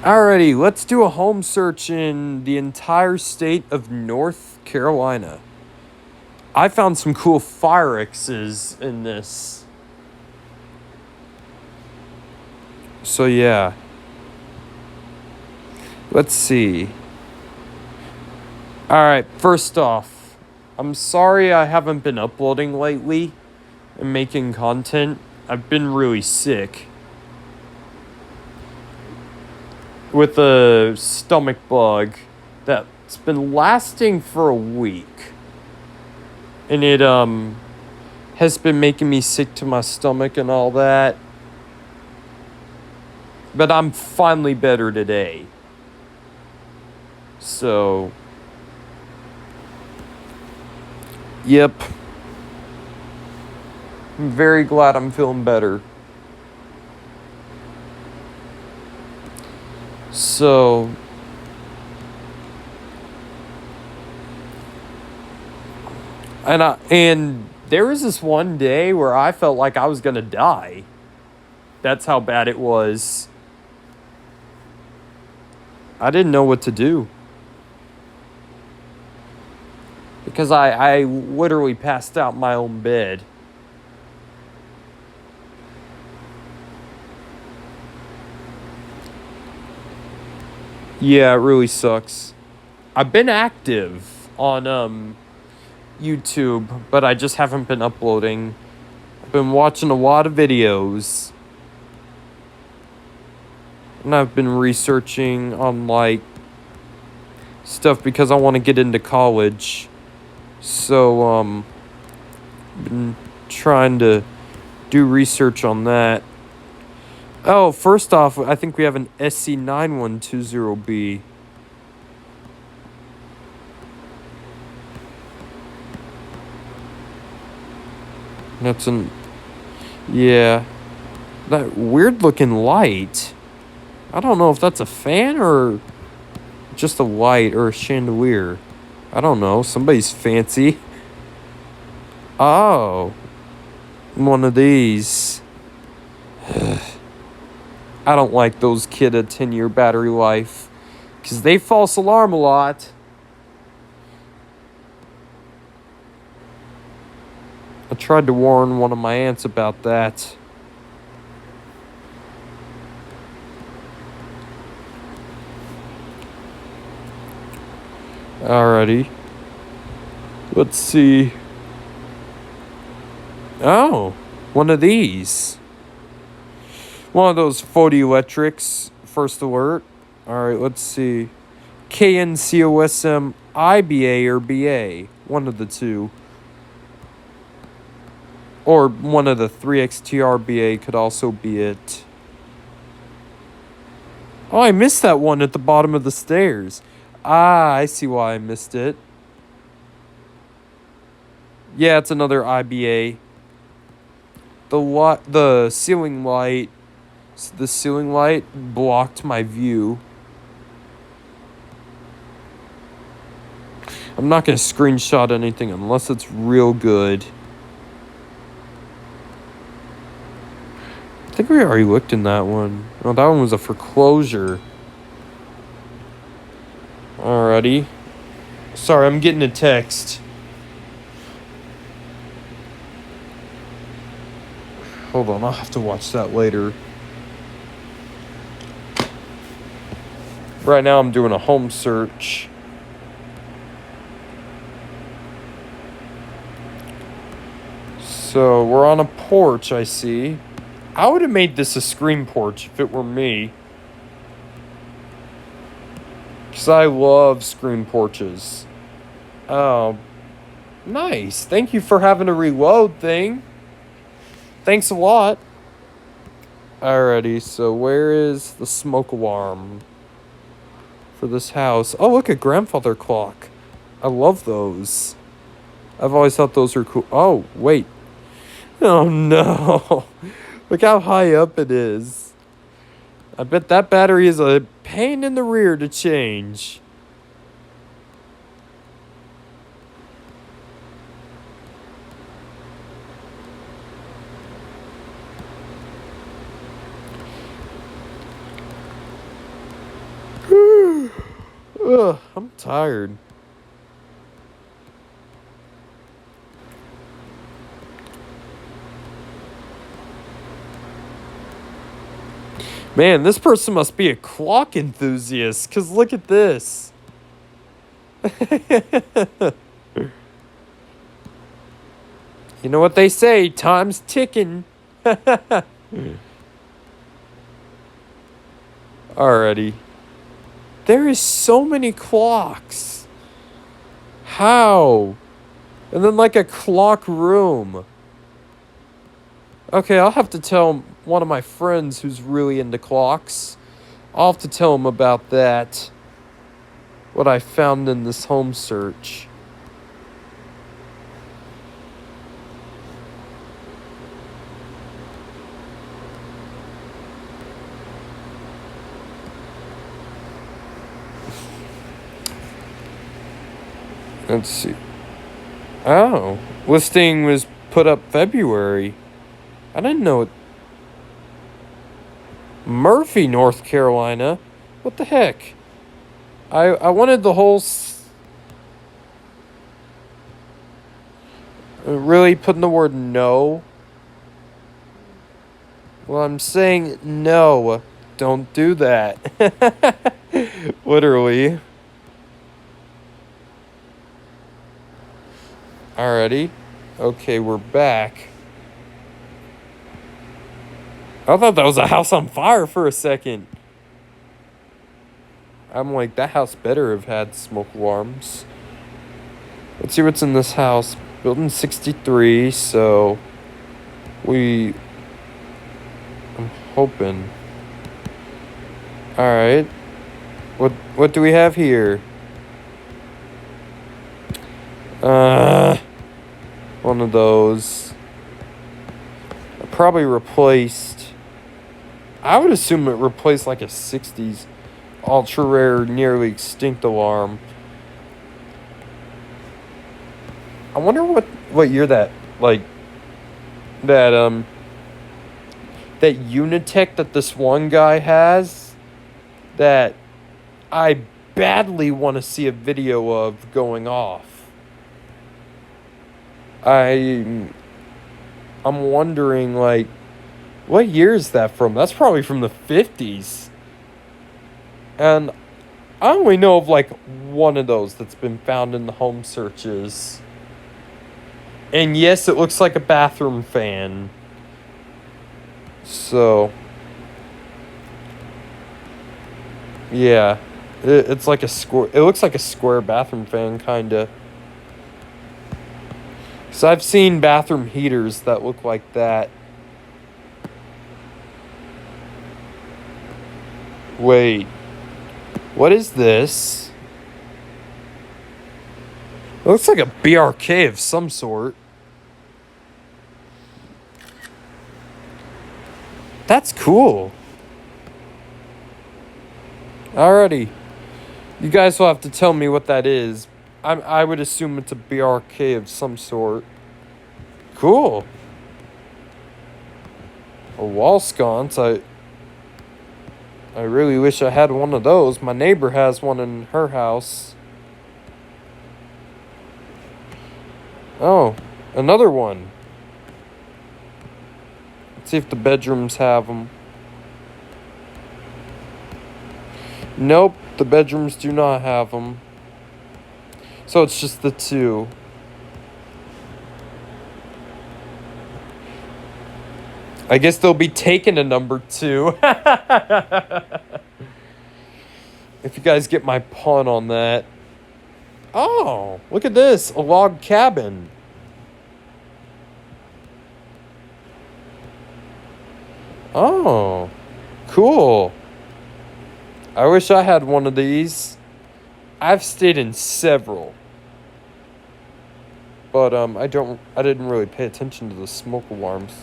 Alrighty, let's do a home search in the entire state of North Carolina. I found some cool FireXs in this. So yeah. Let's see. Alright, first off, I'm sorry I haven't been uploading lately and making content. I've been really sick with a stomach bug that's been lasting for a week. And it has been making me sick to my stomach and all that. But I'm finally better today. So, yep. I'm very glad I'm feeling better. So, and there was this one day where I felt like I was gonna die. That's how bad it was. I didn't know what to do. Because I literally passed out in my own bed. Yeah, it really sucks. I've been active on YouTube, but I just haven't been uploading. I've been watching a lot of videos. And I've been researching on, like, stuff because I want to get into college. So, I've been trying to do research on that. Oh, first off, I think we have an SC9120B. That's an... Yeah. That weird-looking light. I don't know if that's a fan or just a light or a chandelier. I don't know. Somebody's fancy. Oh. One of these. I don't like those Kidde 10-year battery life. Because they false alarm a lot. I tried to warn one of my aunts about that. Alrighty. Let's see. Oh, one of these. One of those photoelectrics. First alert. Alright, let's see. KNCOSM IBA or BA. One of the two. Or one of the 3XTRBA could also be it. Oh, I missed that one at the bottom of the stairs. Ah, I see why I missed it. Yeah, it's another IBA. The ceiling light blocked my view. I'm not going to screenshot anything unless it's real good. I think we already looked in that one. Oh, that one was a foreclosure. Alrighty. Sorry, I'm getting a text. Hold on, I'll have to watch that later. Right now I'm doing a home search. So, we're on a porch, I see. I would have made this a screen porch if it were me. Because I love screen porches. Oh, nice. Thank you for having a reload thing. Thanks a lot. Alrighty, so where is the smoke alarm for this house? Oh, look, a grandfather clock. I love those. I've always thought those were cool. Oh, wait. Oh, no. Look how high up it is. I bet that battery is a pain in the rear to change. Ugh, I'm tired. Man, this person must be a clock enthusiast, because look at this. You know what they say, time's ticking. Alrighty. There is so many clocks. How? And then like a clock room. Okay, I'll have to tell one of my friends who's really into clocks. I'll have to tell him about that. What I found in this home search. Let's see. Oh, listing was put up February. I didn't know it. Murphy, North Carolina. What the heck? I wanted the whole. Really putting the word no? Well, I'm saying no. Don't do that. Literally. Alrighty. Okay, we're back. I thought that was a house on fire for a second. I'm like, that house better have had smoke alarms. Let's see what's in this house. Built in 63, so I'm hoping. Alright. What do we have here? One of those. Probably replaced. I would assume it replaced like a 60s ultra rare nearly extinct alarm. I wonder what year that Unitech that this one guy has that I badly want to see a video of going off. I'm wondering, like, what year is that from? That's probably from the 50s. And I only know of, like, one of those that's been found in the home searches. And yes, it looks like a bathroom fan. So, yeah. It's like a square. It looks like a square bathroom fan, kinda. So I've seen bathroom heaters that look like that. Wait. What is this? It looks like a BRK of some sort. That's cool. Alrighty. You guys will have to tell me what that is. I would assume it's a BRK of some sort. Cool. A wall sconce. I really wish I had one of those. My neighbor has one in her house. Oh, another one. Let's see if the bedrooms have them. Nope, the bedrooms do not have them. So it's just the two. I guess they'll be taking a number 2. If you guys get my pun on that. Oh, look at this. A log cabin. Oh, cool. I wish I had one of these. I've stayed in several. But I didn't really pay attention to the smoke alarms.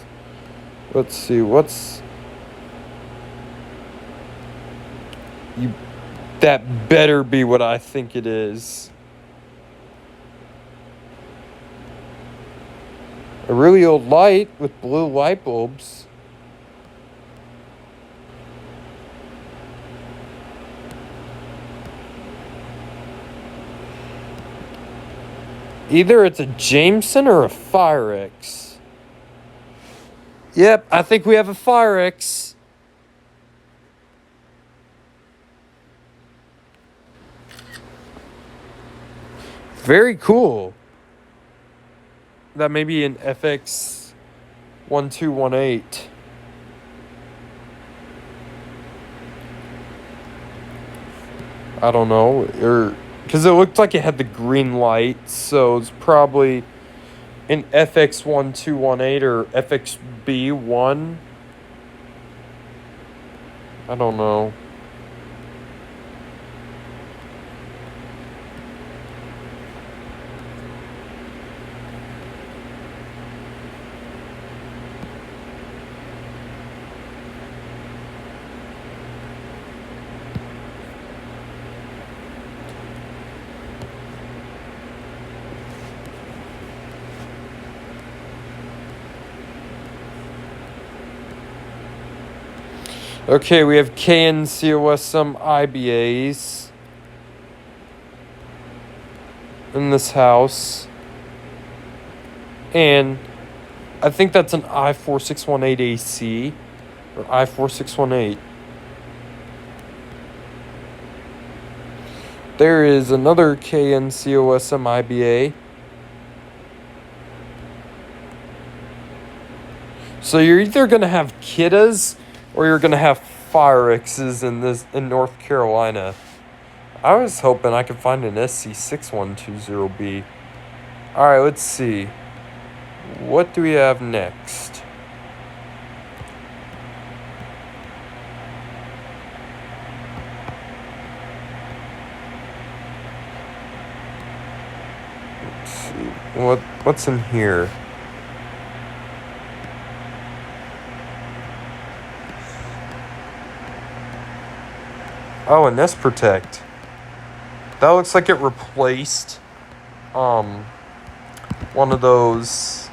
Let's see, that better be what I think it is. A really old light with blue light bulbs. Either it's a Jameson or a FireX. Yep, I think we have a FireX. Very cool. That may be an FX 1218. I don't know, because it looked like it had the green light, so it's probably an FX 1218 or FXB1. I don't know. Okay, we have KNCOSM IBAs in this house. And I think that's an I4618AC or I4618. There is another KNCOSM IBA. So you're either going to have Kiddes or you're going to have FireXs in North Carolina. I was hoping I could find an SC6120B. Alright, let's see. What do we have next? Let's see. What's in here? Oh, and Nest Protect. That looks like it replaced one of those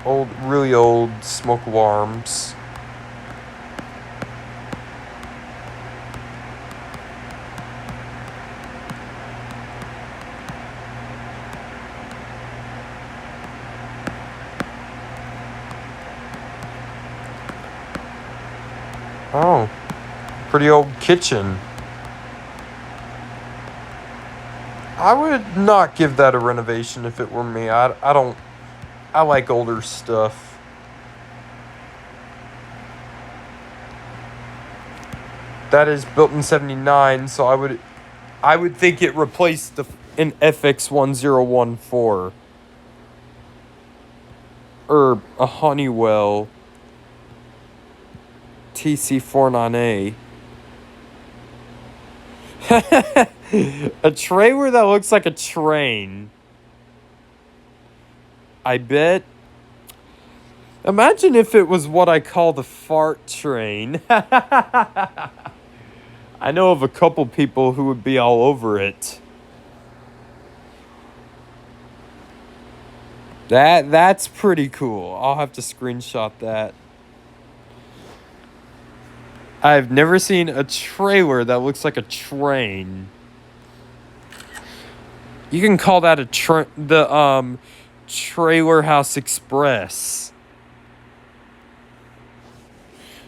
really old smoke alarms. Oh, pretty old kitchen. I would not give that a renovation if it were me. I like older stuff. That is built in 79, so I would think it replaced an FX1014 or a Honeywell TC49A. A trailer that looks like a train. I bet. Imagine if it was what I call the fart train. I know of a couple people who would be all over it. That's pretty cool. I'll have to screenshot that. I've never seen a trailer that looks like a train. You can call that the Trailer House Express.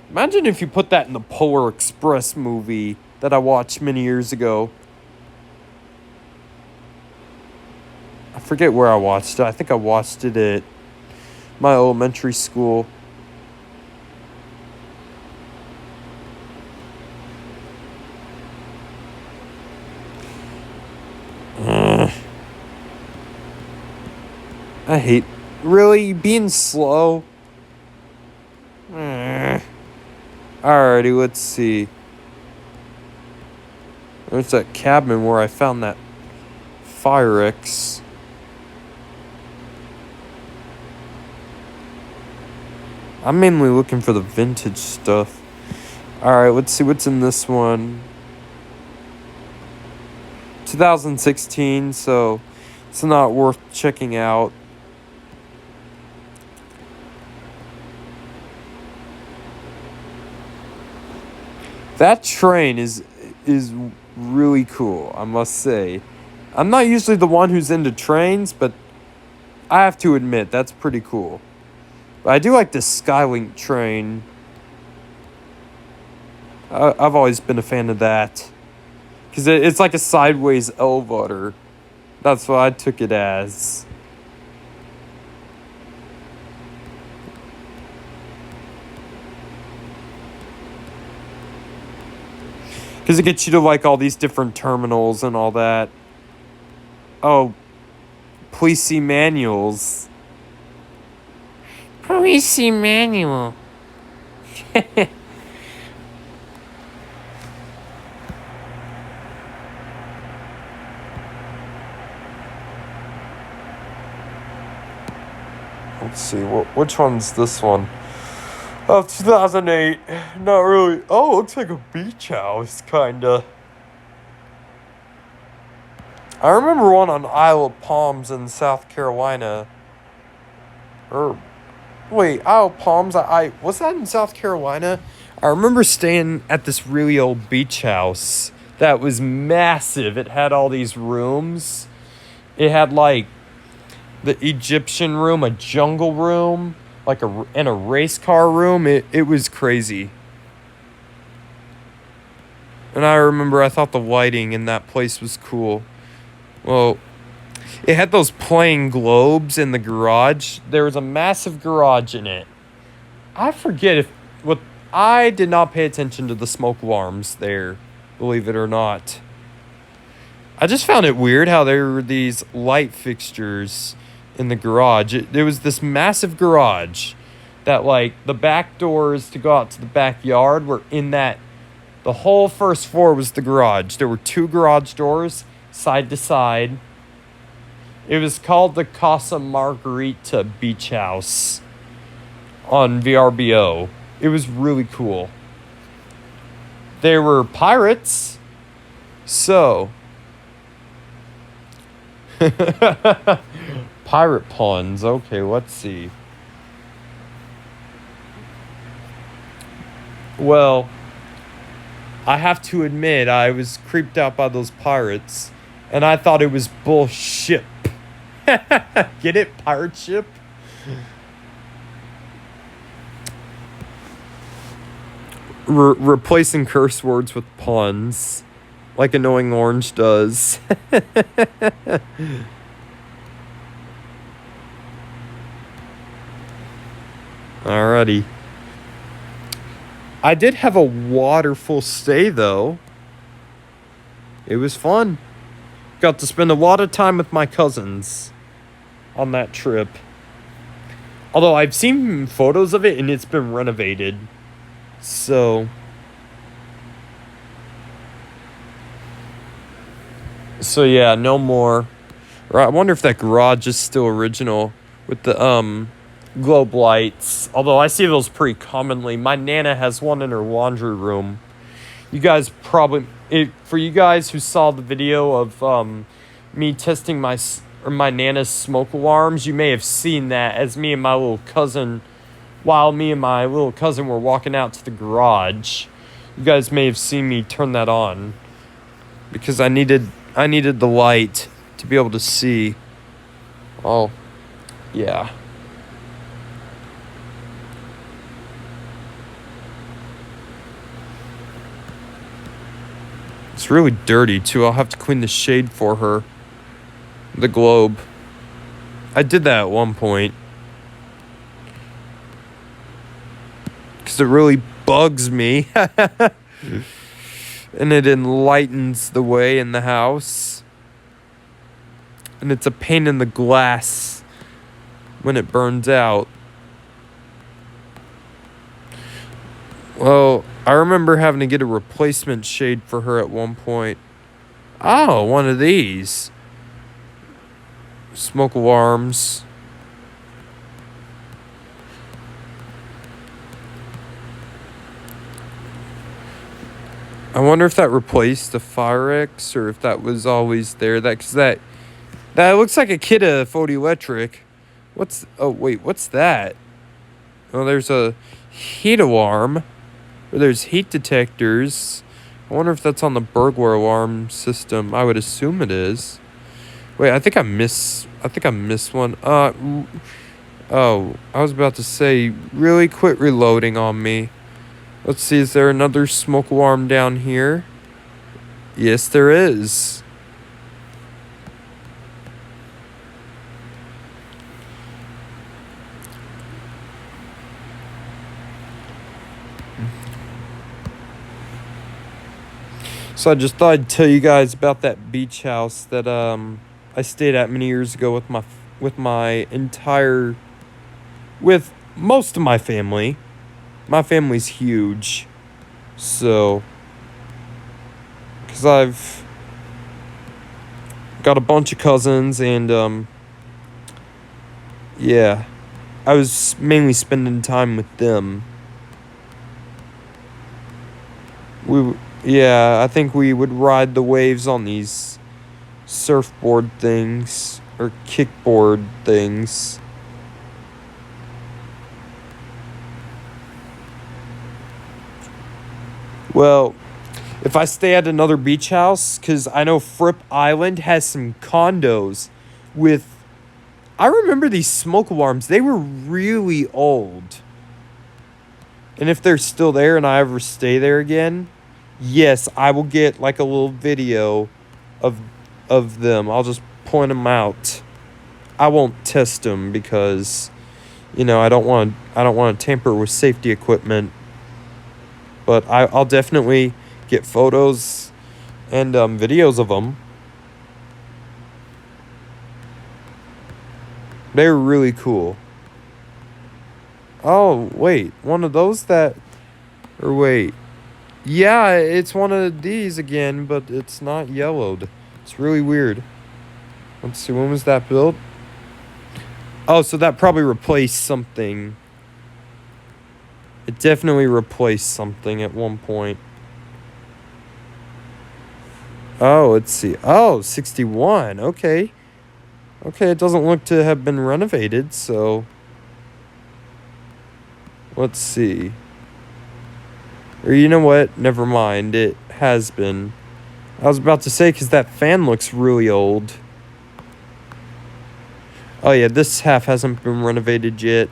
Imagine if you put that in the Polar Express movie that I watched many years ago. I forget where I watched it. I think I watched it at my elementary school. I hate really being slow. Alrighty, let's see. There's that cabin where I found that FireX. I'm mainly looking for the vintage stuff. Alright, let's see what's in this one. 2016, so it's not worth checking out. That train is really cool, I must say. I'm not usually the one who's into trains, but I have to admit, that's pretty cool. But I do like the Skylink train. I've always been a fan of that. Because it's like a sideways elevator. That's what I took it as. Because it gets you to like all these different terminals and all that. Oh, please see manuals. Please see manual. Let's see, which one's this one? Oh, 2008. Not really. Oh, looks like a beach house, kinda. I remember one on Isle of Palms in South Carolina. Wait, Isle of Palms? Was that in South Carolina? I remember staying at this really old beach house that was massive. It had all these rooms. It had like the Egyptian room, a jungle room, and a race car room. It was crazy. And I remember I thought the lighting in that place was cool. Well, it had those playing globes in the garage. There was a massive garage in it. I forget I did not pay attention to the smoke alarms there, believe it or not. I just found it weird how there were these light fixtures in the garage. There was this massive garage that like the back doors to go out to the backyard were in that. The whole first floor was the garage. There were 2 garage doors side to side. It was called the Casa Margarita Beach House on VRBO. It was really cool. There were pirates. So pirate puns. Okay, let's see. Well, I have to admit, I was creeped out by those pirates, and I thought it was bullshit. Get it? Pirate ship? Replacing curse words with puns, like Annoying Orange does. Alrighty. I did have a waterful stay, though. It was fun. Got to spend a lot of time with my cousins on that trip. Although I've seen photos of it and it's been renovated. So yeah, no more. I wonder if that garage is still original with the globe lights. Although I see those pretty commonly. My Nana has one in her laundry room. You guys probably, for you guys who saw the video of me testing my Nana's smoke alarms, you may have seen that as me and my little cousin, while me and my little cousin were walking out to the garage. You guys may have seen me turn that on because I needed the light to be able to see. Oh, yeah. It's really dirty, too. I'll have to clean the shade for her. The globe. I did that at one point. Because it really bugs me. And it enlightens the way in the house. And it's a pain in the glass when it burns out. Well, I remember having to get a replacement shade for her at one point. Oh, one of these. Smoke alarms. I wonder if that replaced the FireX or if that was always there. That looks like a Kidde photoelectric. What's that? Oh, there's a heat alarm. There's heat detectors. I wonder if that's on the burglar alarm system. I would assume it is. Wait, I think I missed one. Oh, I was about to say, really quit reloading on me. Let's see, is there another smoke alarm down here? Yes, there is. So I just thought I'd tell you guys about that beach house that I stayed at many years ago with most of my family. My family's huge. So cuz I've got a bunch of cousins and yeah, I was mainly spending time with them. Yeah, I think we would ride the waves on these surfboard things or kickboard things. Well, if I stay at another beach house, because I know Fripp Island has some condos with. I remember these smoke alarms, they were really old. And if they're still there and I ever stay there again, yes, I will get like a little video of them. I'll just point them out. I won't test them because, I don't want to tamper with safety equipment. But I'll definitely get photos and videos of them. They're really cool. Oh, wait. One of those that... Or wait. Yeah, it's one of these again, but it's not yellowed. It's really weird. Let's see, when was that built? Oh, so that probably replaced something. It definitely replaced something at one point. Oh, let's see. Oh, 61. Okay. Okay, it doesn't look to have been renovated, so... Let's see. Or you know what? Never mind. It has been. I was about to say, because that fan looks really old. Oh, yeah, this half hasn't been renovated yet.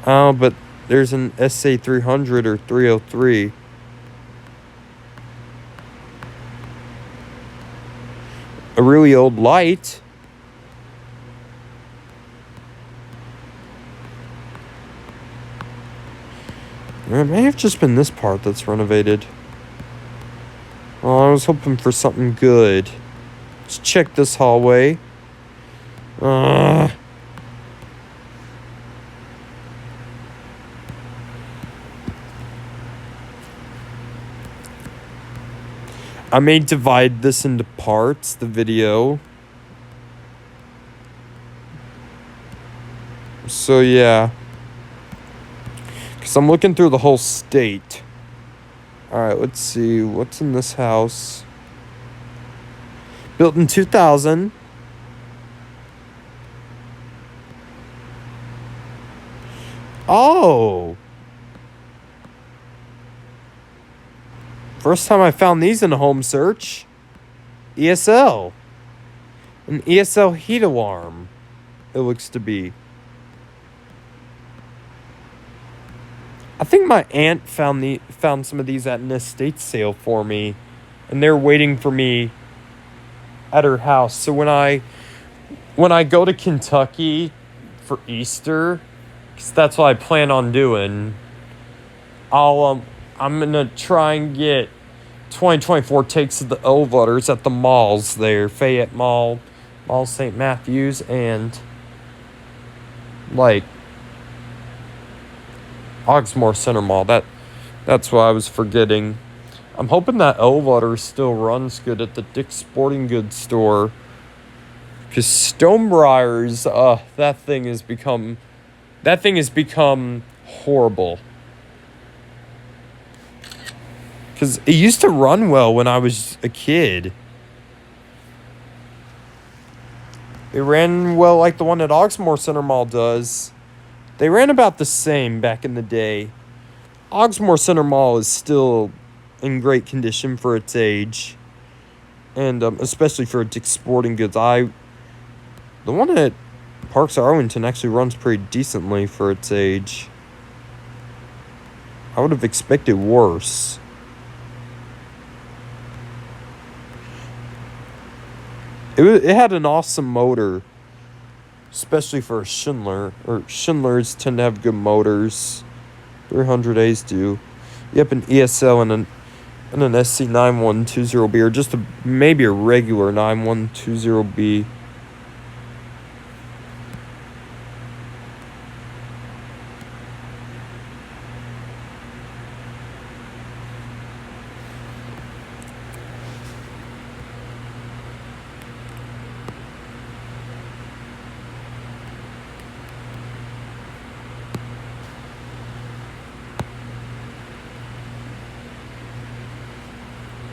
Oh, but there's an SA300 or 303. A really old light. It may have just been this part that's renovated. Well, I was hoping for something good. Let's check this hallway. I may divide this into parts, the video. So, yeah. Because I'm looking through the whole state. Alright, let's see. What's in this house? Built in 2000. Oh! First time I found these in a home search. ESL. An ESL heat alarm, it looks to be. I think my aunt found some of these at an estate sale for me, and they're waiting for me at her house. So when I go to Kentucky for Easter, because that's what I plan on doing, I'm gonna try and get 2024 takes of the Elvutters at the malls there, Fayette Mall, Mall St. Matthews, and like Oxmoor Center Mall. That's what I was forgetting. I'm hoping that Elvutter still runs good at the Dick's Sporting Goods store. Because Stonebriar's, that thing has become horrible. Because it used to run well when I was a kid. It ran well like the one at Oxmoor Center Mall does. They ran about the same back in the day. Oxmoor Center Mall is still in great condition for its age. And especially for Dick's Sporting Goods, the one at Parks Arlington actually runs pretty decently for its age. I would have expected worse. It had an awesome motor, especially for a Schindler. Or Schindlers tend to have good motors. 300As do. Yep, an ESL and an SC9120B, or just maybe a regular 9120B.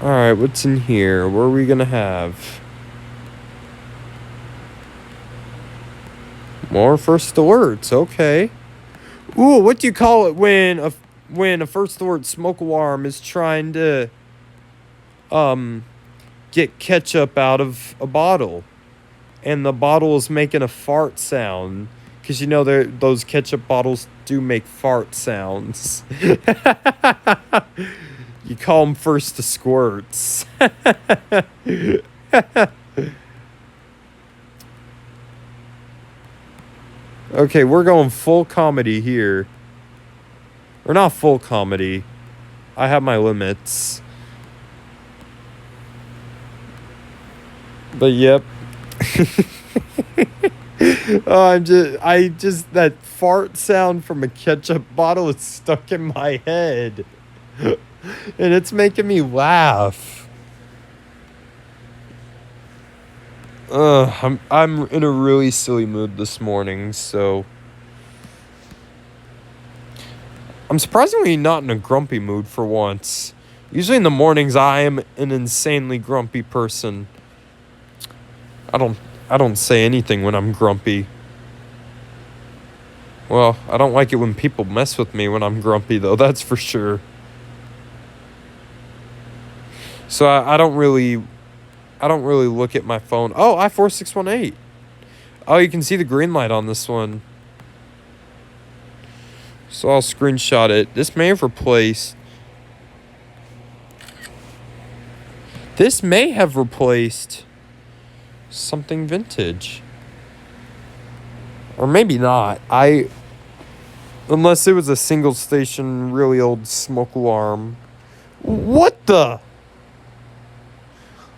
Alright, what's in here? What are we gonna have? More first alerts, okay. Ooh, what do you call it when a first alert smoke alarm is trying to get ketchup out of a bottle, and the bottle is making a fart sound? Because you know those ketchup bottles do make fart sounds. You call them first to squirts. Okay, we're going full comedy here. Or not full comedy. I have my limits. But yep. That fart sound from a ketchup bottle is stuck in my head. And it's making me laugh. I'm in a really silly mood this morning, so I'm surprisingly not in a grumpy mood for once. Usually in the mornings I am an insanely grumpy person. I don't say anything when I'm grumpy. Well, I don't like it when people mess with me when I'm grumpy, though, that's for sure. So I don't really look at my phone. Oh, I-4618. Oh, you can see the green light on this one. So I'll screenshot it. This may have replaced something vintage. Or maybe not. Unless it was a single station, really old smoke alarm. What the?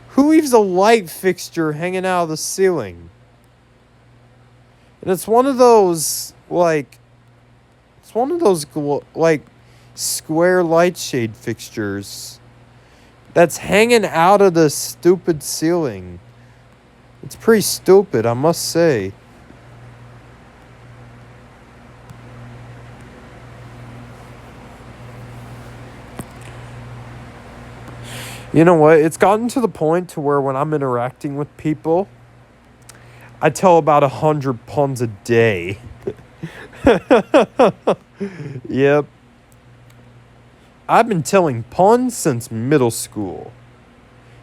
Who leaves a light fixture hanging out of the ceiling? And it's one of those, square light shade fixtures that's hanging out of the stupid ceiling. It's pretty stupid, I must say. You know what? It's gotten to the point to where when I'm interacting with people, I tell about 100 puns a day. Yep. I've been telling puns since middle school.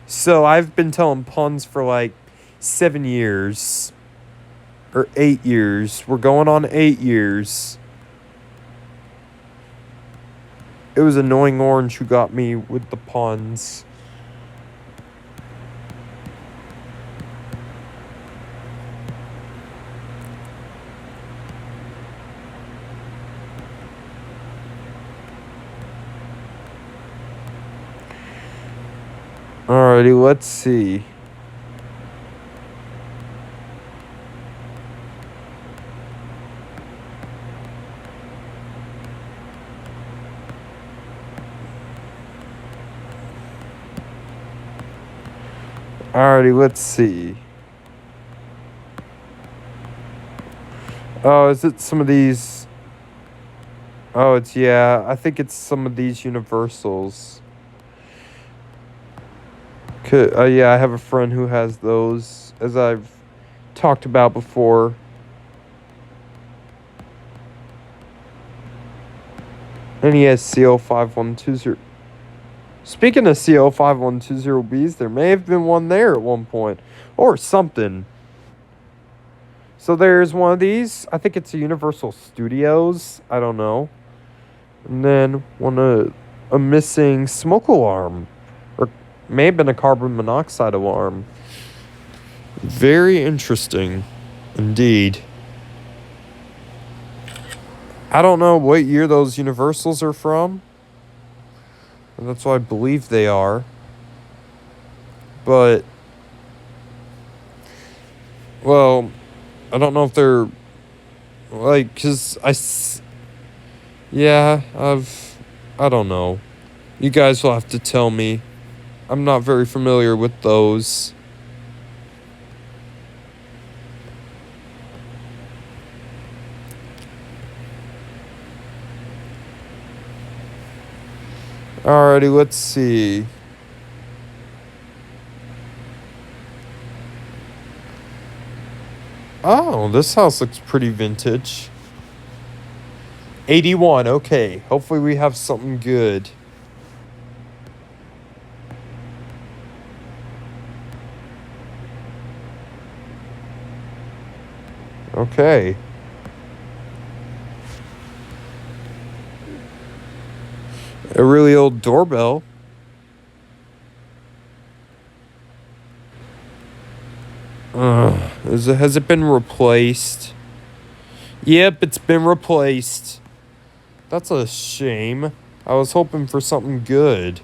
So I've been telling puns for 7 years. Or 8 years. We're going on 8 years. It was Annoying Orange who got me with the puns. Alrighty, let's see. Alrighty, let's see. Oh, is it some of these? Oh, I think it's some of these universals. Yeah, I have a friend who has those, as I've talked about before. And he has CO5120. Speaking of CO5120Bs, there may have been one there at one point. Or something. So there's one of these. I think it's a Universal Studios. I don't know. And then a missing smoke alarm. Or may have been a carbon monoxide alarm. Very interesting. Indeed. I don't know what year those Universals are from. And that's what I believe they are. But, well, I don't know if they're, like, because I don't know. You guys will have to tell me. I'm not very familiar with those. Alrighty, let's see. Oh, this house looks pretty vintage. 81, okay. Hopefully we have something good. Okay. A really old doorbell. Has it been replaced? Yep, it's been replaced. That's a shame. I was hoping for something good.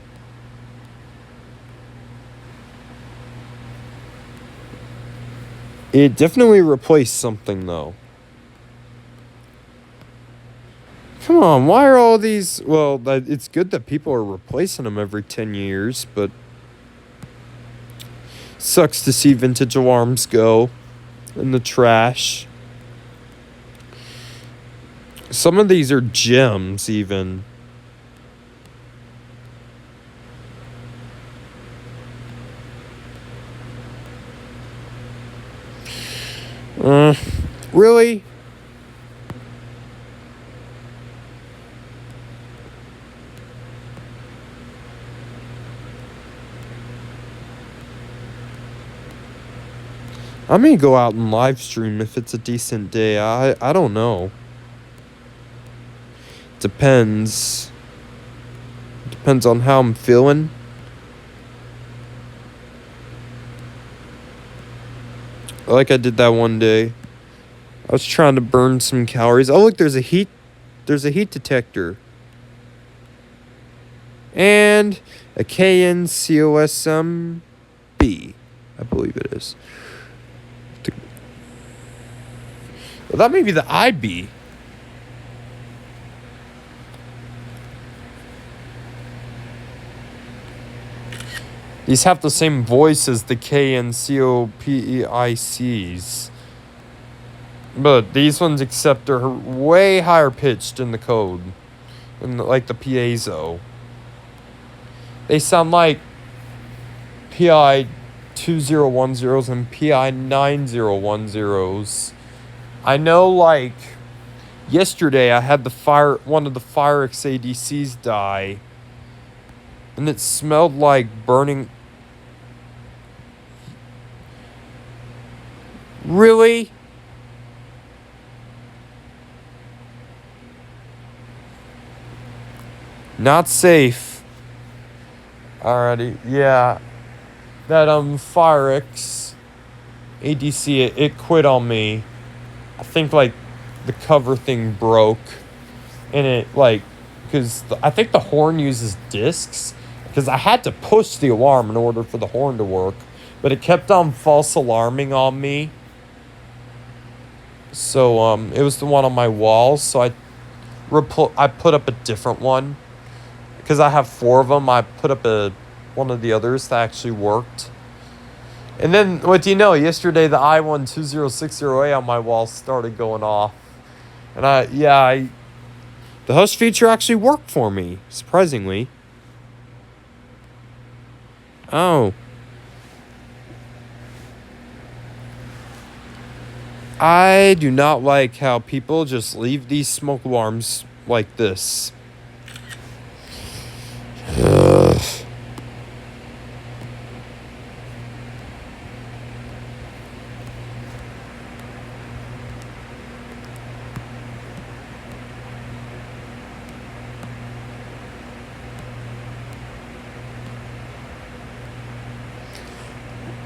It definitely replaced something, though. Come on, why are all these... Well, it's good that people are replacing them every 10 years, but... Sucks to see vintage alarms go in the trash. Some of these are gems, even. Really? I may go out and live stream if it's a decent day. I don't know. Depends. Depends on how I'm feeling. Like I did that one day. I was trying to burn some calories. Oh, look, there's a heat detector. And a KNCOSM B, I believe it is. Well, that may be the IB. These have the same voice as the KNCOPEICs. But these ones, except are way higher pitched in the code. Like the piezo. They sound like PI 2010s and PI 9010s. I know, like, yesterday I had one of the FireX ADCs die. And it smelled like burning. Really? Not safe. Alrighty, yeah. That FireX ADC, it quit on me. I think like the cover thing broke. And it like, because I think the horn uses discs. Because I had to push the alarm in order for the horn to work. But it kept on false alarming on me. So it was the one on my wall. So I put up a different one. Because I have 4 of them, I put up one of the others that actually worked. And then, what do you know, yesterday the I12060A on my wall started going off. And the host feature actually worked for me, surprisingly. Oh. I do not like how people just leave these smoke alarms like this.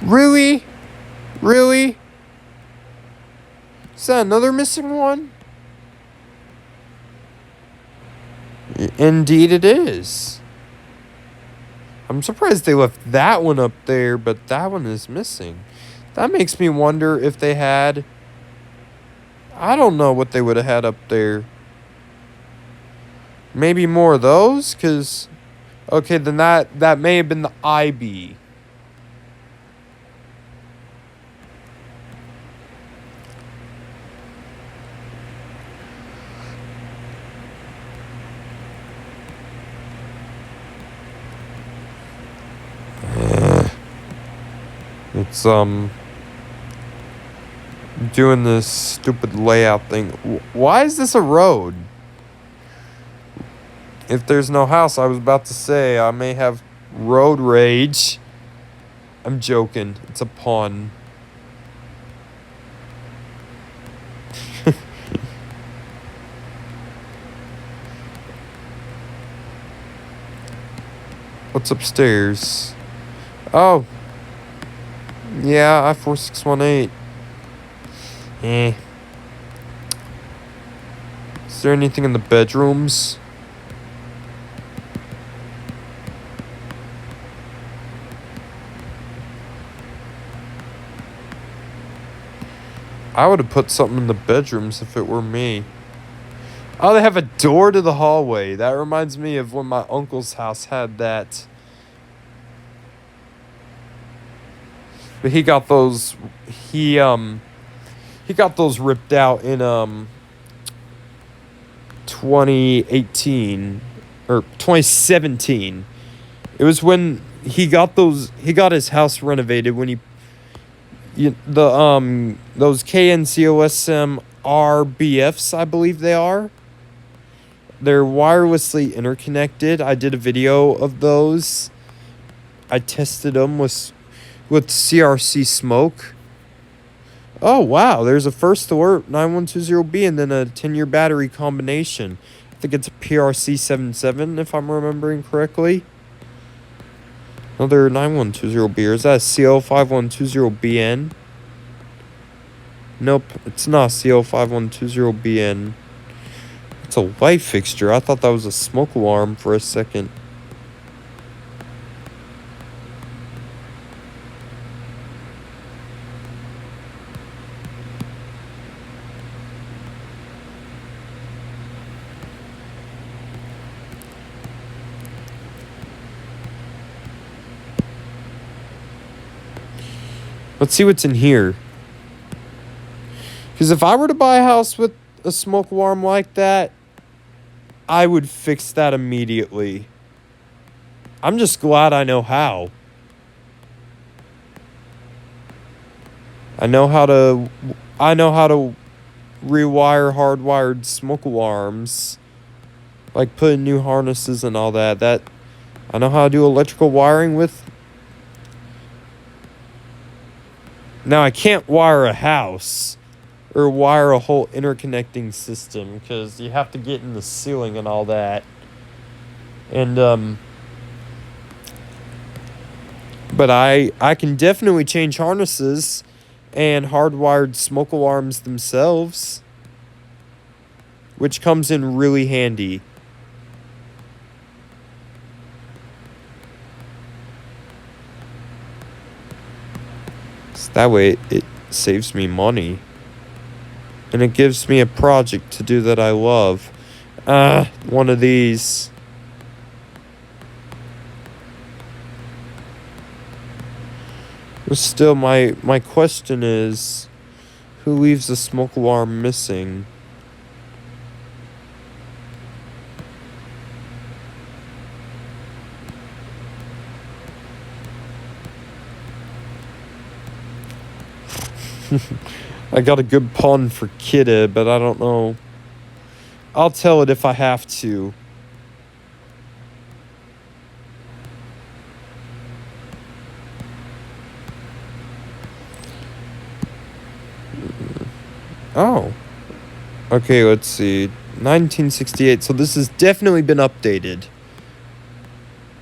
Really? Really? Is that another missing one? Indeed it is. I'm surprised they left that one up there, but that one is missing. That makes me wonder if they had... I don't know what they would have had up there. Maybe more of those? Because... Okay, then that may have been the IB. It's, doing this stupid layout thing. Why is this a road? If there's no house, I was about to say I may have road rage. I'm joking. It's a pun. What's upstairs? Oh. Yeah, I-4618. Is there anything in the bedrooms? I would have put something in the bedrooms if it were me. Oh, they have a door to the hallway. That reminds me of when my uncle's house had that. But he got those got those ripped out in 2018 or 2017. It was when he got his house renovated when those KNCOSM RBFs, I believe they are. They're wirelessly interconnected. I did a video of those. I tested them with CRC smoke. Oh, wow. There's a first alert 9120B and then a 10-year battery combination. I think it's a PRC77 if I'm remembering correctly. Another 9120B. Or is that a CO5120BN? Nope, it's not a CO5120BN. It's a light fixture. I thought that was a smoke alarm for a second. Let's see what's in here. Because if I were to buy a house with a smoke alarm like that, I would fix that immediately. I'm just glad I know how. I know how to rewire hardwired smoke alarms. Like putting new harnesses and all that. I know how to do electrical wiring with. Now I can't wire a house or wire a whole interconnecting system because you have to get in the ceiling and all that. And but I can definitely change harnesses and hardwired smoke alarms themselves, which comes in really handy. So that way it saves me money. And it gives me a project to do that I love. One of these. But still, my question is, who leaves the smoke alarm missing? I got a good pun for Kidde, but I don't know. I'll tell it if I have to. Oh. Okay, let's see. 1968. So this has definitely been updated.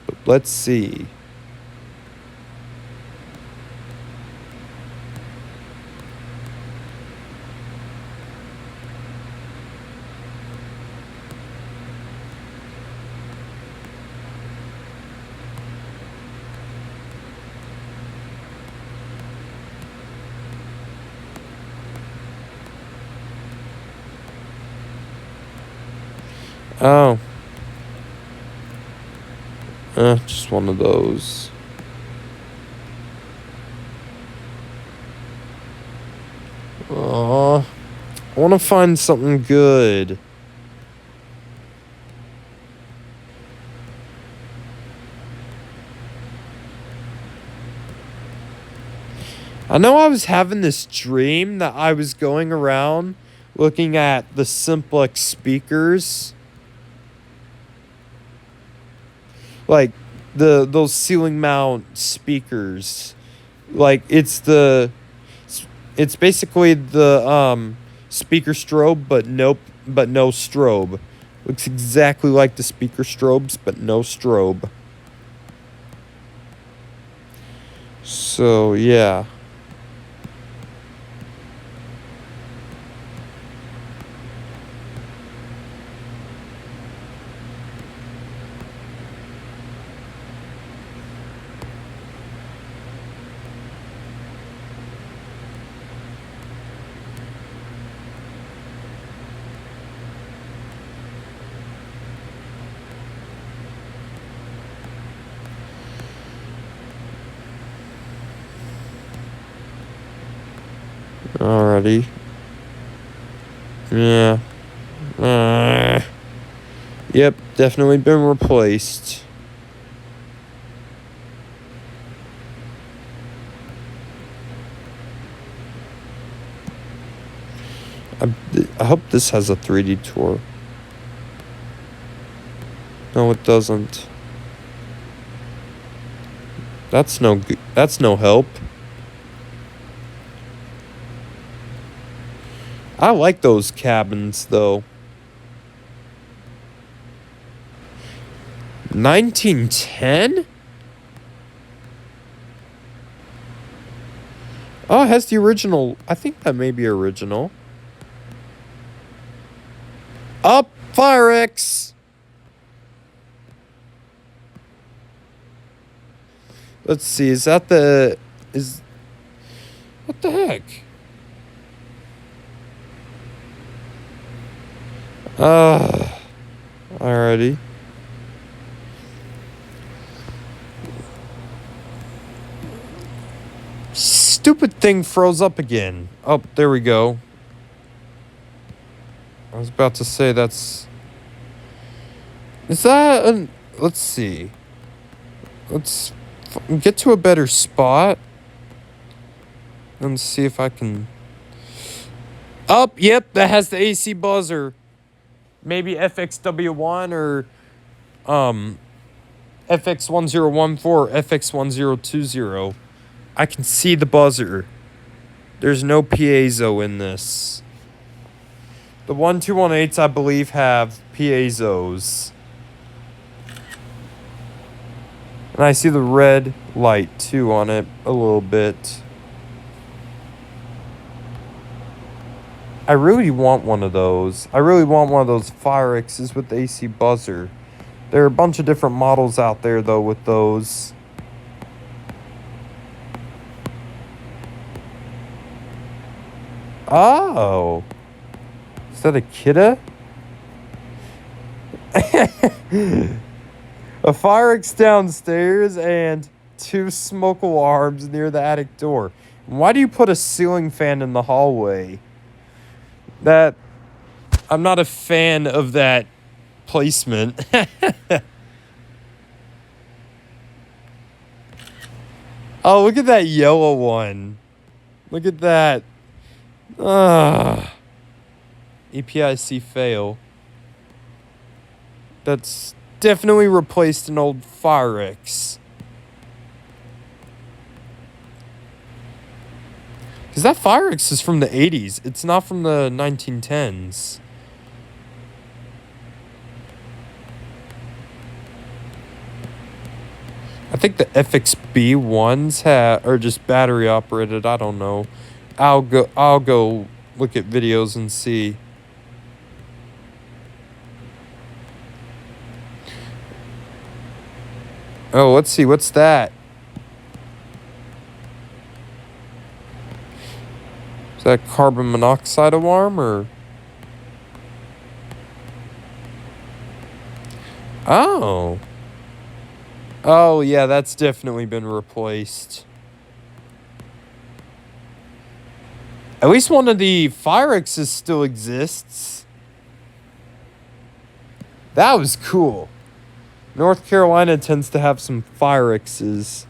But let's see. Oh. Just one of those. I want to find something good. I know I was having this dream that I was going around looking at the simplex speakers. Like those ceiling mount speakers. Like it's basically the speaker strobe but no strobe. Looks exactly like the speaker strobes but no strobe. So, yeah. Alrighty. Yeah. Yep, definitely been replaced. I hope this has a 3D tour. No, it doesn't. That's no help. I like those cabins though. 1910? Oh, it has the original. I think that may be original. Up, FireX! Let's see, is that the... What the heck? Alrighty. Stupid thing froze up again. Oh, there we go. I was about to say that's... Is that an... Let's see. Let's get to a better spot. And see if I can... Oh, yep, that has the AC buzzer. Maybe FXW1 or... FX1014 or FX1020. I can see the buzzer. There's no piezo in this. The 1218s, I believe, have piezos. And I see the red light, too, on it a little bit. I really want one of those. I really want one of those FireXs with the AC buzzer. There are a bunch of different models out there, though, with those. Oh. Is that a Kidde? A FireX downstairs and 2 smoke alarms near the attic door. Why do you put a ceiling fan in the hallway? I'm not a fan of that placement. Oh, look at that yellow one. Look at that. EPIC fail. That's definitely replaced an old FireX. Because that FireX is from the 80s. It's not from the 1910s. I think the FXB ones are just battery operated. I don't know. I'll go look at videos and see. Oh, let's see. What's that? Is that carbon monoxide alarm or? Oh. Oh, yeah, that's definitely been replaced. At least one of the FireXs still exists. That was cool. North Carolina tends to have some FireXs.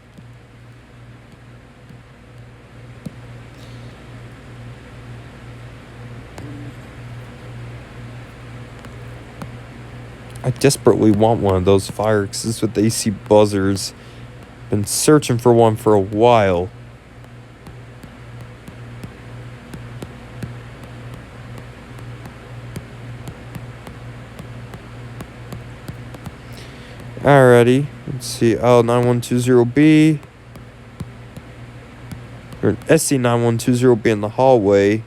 I desperately want one of those FireXs with AC buzzers. Been searching for one for a while. Alrighty, let's see. Oh, 9120B. Or an SC9120B in the hallway.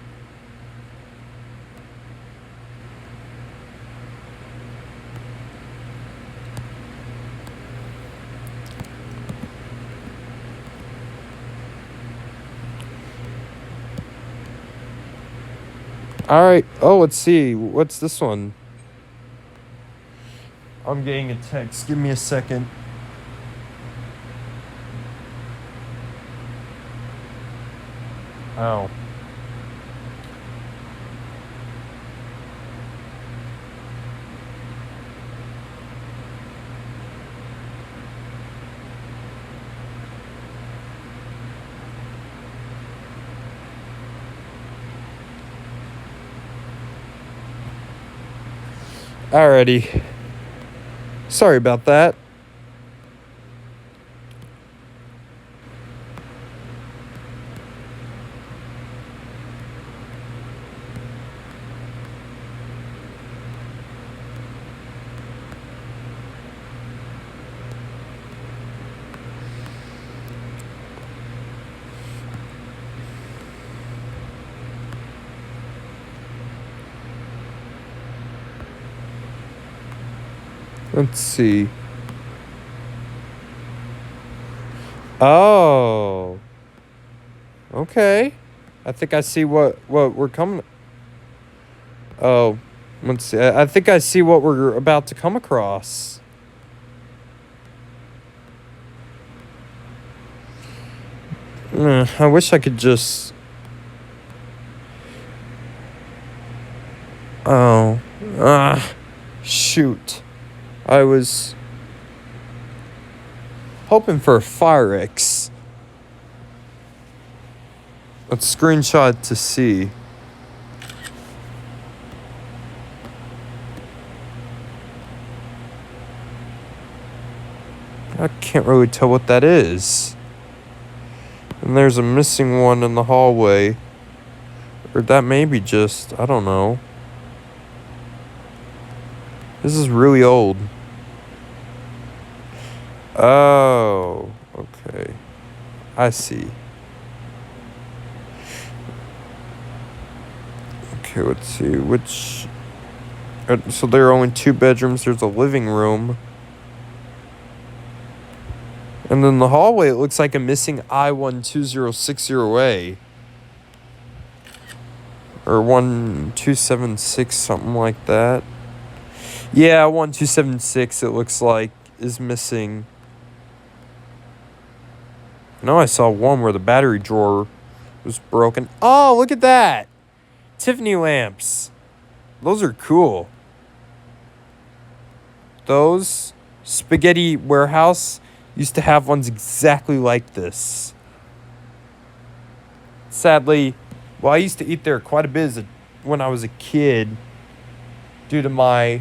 Alright, oh, let's see. What's this one? I'm getting a text. Give me a second. Oh. Alrighty. Sorry about that. Let's see. Oh. Okay. I think I see what we're coming. Oh. Let's see. I think I see what we're about to come across. I wish I could just... Oh. Shoot. I was hoping for a FireX. Let's screenshot to see. I can't really tell what that is. And there's a missing one in the hallway. Or that may be just, I don't know. This is really old. Oh, okay. I see. Okay, let's see. Which... So there are only 2 bedrooms. There's a living room. And then the hallway, it looks like a missing I-1260A. Or 1276, something like that. Yeah, 1276, it looks like, is missing. I know I saw one where the battery drawer was broken. Oh, look at that! Tiffany lamps. Those are cool. Those Spaghetti Warehouse used to have ones exactly like this. Sadly, well, I used to eat there quite a bit when I was a kid due to my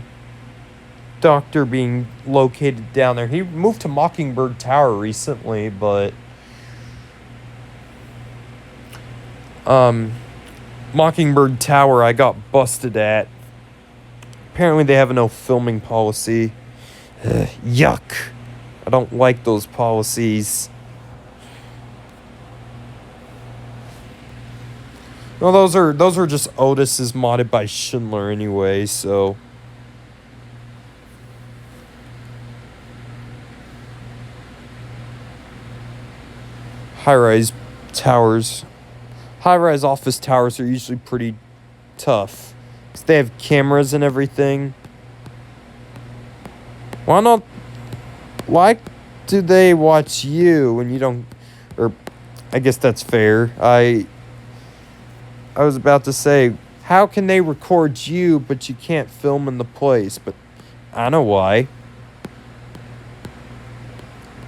doctor being located down there. He moved to Mockingbird Tower recently, but Mockingbird Tower I got busted at. Apparently they have a no filming policy. Yuck. I don't like those policies. No, those are just Otis's modded by Schindler anyway, so. High-rise towers. High-rise office towers are usually pretty tough. 'Cause they have cameras and everything. Why not? Why do they watch you when you don't? Or, I guess that's fair. I was about to say, how can they record you, but you can't film in the place? But I know why.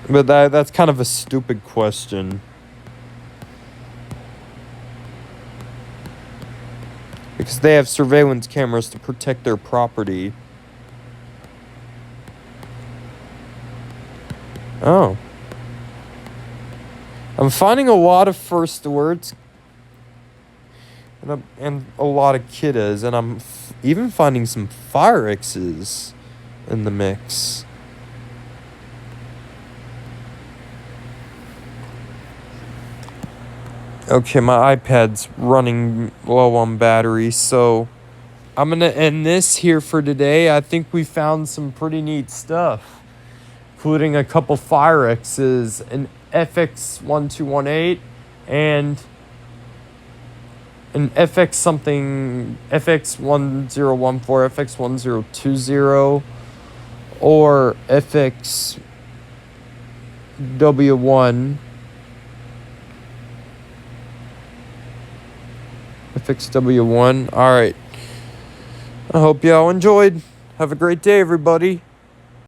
But that's kind of a stupid question. Because they have surveillance cameras to protect their property. Oh. I'm finding a lot of first words and a lot of Kiddes, and I'm even finding some FireXs in the mix. Okay, my iPad's running low on battery, so I'm going to end this here for today. I think we found some pretty neat stuff, including a couple FireXs, an FX1218, and an FX1014, FX1020, or FXW1. FXW1. All right. I hope y'all enjoyed. Have a great day, everybody.